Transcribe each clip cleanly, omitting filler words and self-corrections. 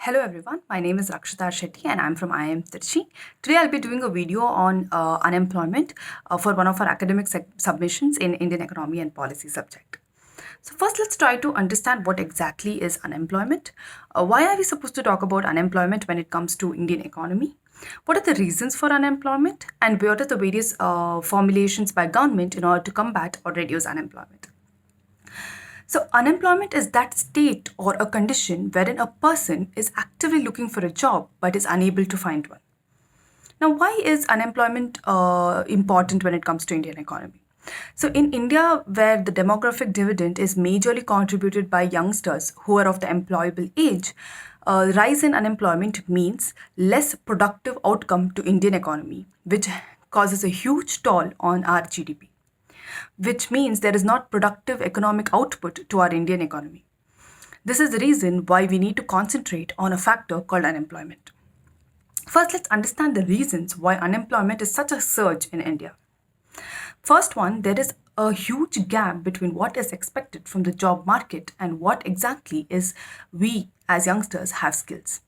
Hello everyone, my name is Rakshitha and I'm from IIM Trichy. Today I'll be doing a video on unemployment for one of our academic submissions in Indian economy and policy subject. So first let's try to understand what exactly is unemployment. Why are we supposed to talk about unemployment when it comes to Indian economy? What are the reasons for unemployment and what are the various formulations by government in order to combat or reduce unemployment? So, unemployment is that state or a condition wherein a person is actively looking for a job but is unable to find one. Now, why is unemployment important when it comes to Indian economy? So, in India, where the demographic dividend is majorly contributed by youngsters who are of the employable age, rise in unemployment means less productive outcome to Indian economy, which causes a huge toll on our GDP, which means there is not productive economic output to our Indian economy. This is the reason why we need to concentrate on a factor called unemployment. First, let's understand the reasons why unemployment is such a surge in India. First one, there is a huge gap between what is expected from the job market and what exactly is we as youngsters have skills.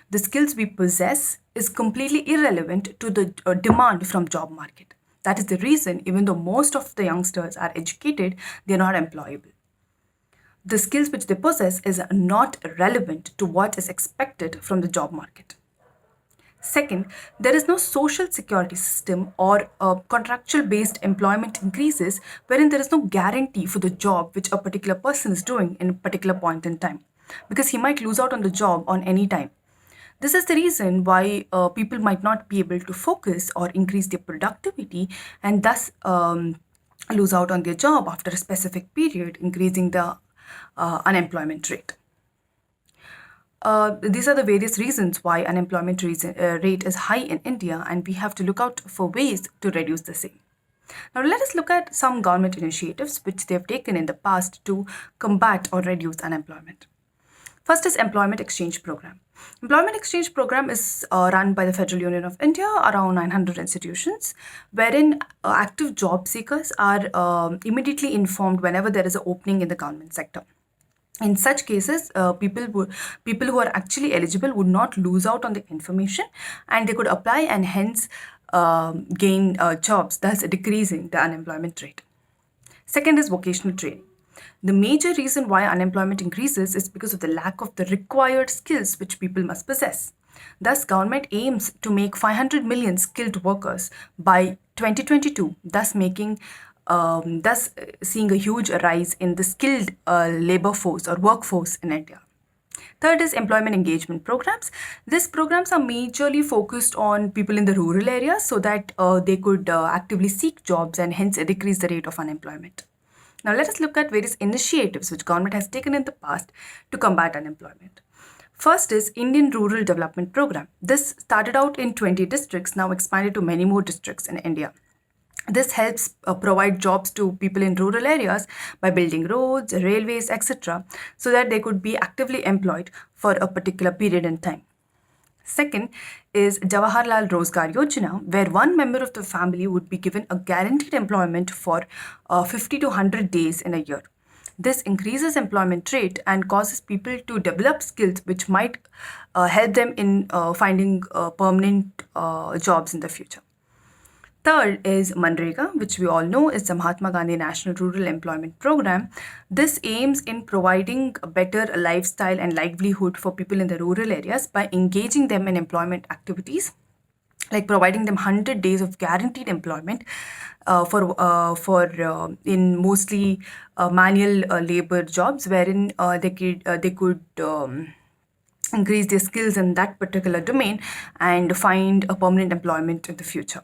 The skills we possess is completely irrelevant to the demand from job market. That is the reason, even though most of the youngsters are educated, they are not employable. The skills which they possess is not relevant to what is expected from the job market. Second, there is no social security system or contractual based employment increases wherein there is no guarantee for the job which a particular person is doing in a particular point in time, because he might lose out on the job on any time. This is the reason why people might not be able to focus or increase their productivity and thus lose out on their job after a specific period, increasing the unemployment rate. These are the various reasons why unemployment rate is high in India, and we have to look out for ways to reduce the same. Now, let us look at some government initiatives which they have taken in the past to combat or reduce unemployment. First is Employment Exchange Program. Employment Exchange Program is run by the Federal Union of India, around 900 institutions, wherein active job seekers are immediately informed whenever there is an opening in the government sector. In such cases, people who are actually eligible would not lose out on the information and they could apply and hence gain jobs, thus decreasing the unemployment rate. Second is vocational training. The major reason why unemployment increases is because of the lack of the required skills which people must possess. Thus, government aims to make 500 million skilled workers by 2022, thus seeing a huge rise in the skilled labor force or workforce in India. Third is employment engagement programs. These programs are majorly focused on people in the rural areas so that they could actively seek jobs and hence decrease the rate of unemployment. Now let us look at various initiatives which government has taken in the past to combat unemployment. First is Indian Rural Development Program. This started out in 20 districts, now expanded to many more districts in India. This helps provide jobs to people in rural areas by building roads, railways, etc., so that they could be actively employed for a particular period in time. Second is Jawaharlal Rozgar Yojana, where one member of the family would be given a guaranteed employment for 50 to 100 days in a year. This increases employment rate and causes people to develop skills which might help them in finding permanent jobs in the future. Third is Manrega, which we all know is the Mahatma Gandhi National Rural Employment Program. This aims in providing a better lifestyle and livelihood for people in the rural areas by engaging them in employment activities, like providing them 100 days of guaranteed employment in mostly manual labor jobs, wherein they could increase their skills in that particular domain and find a permanent employment in the future.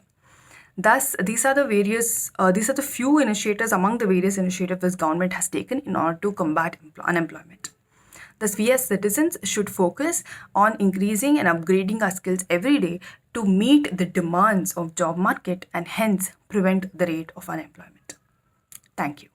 Thus, these are the few initiatives among the various initiatives this government has taken in order to combat unemployment. Thus, we as citizens should focus on increasing and upgrading our skills every day to meet the demands of job market and hence prevent the rate of unemployment. Thank you.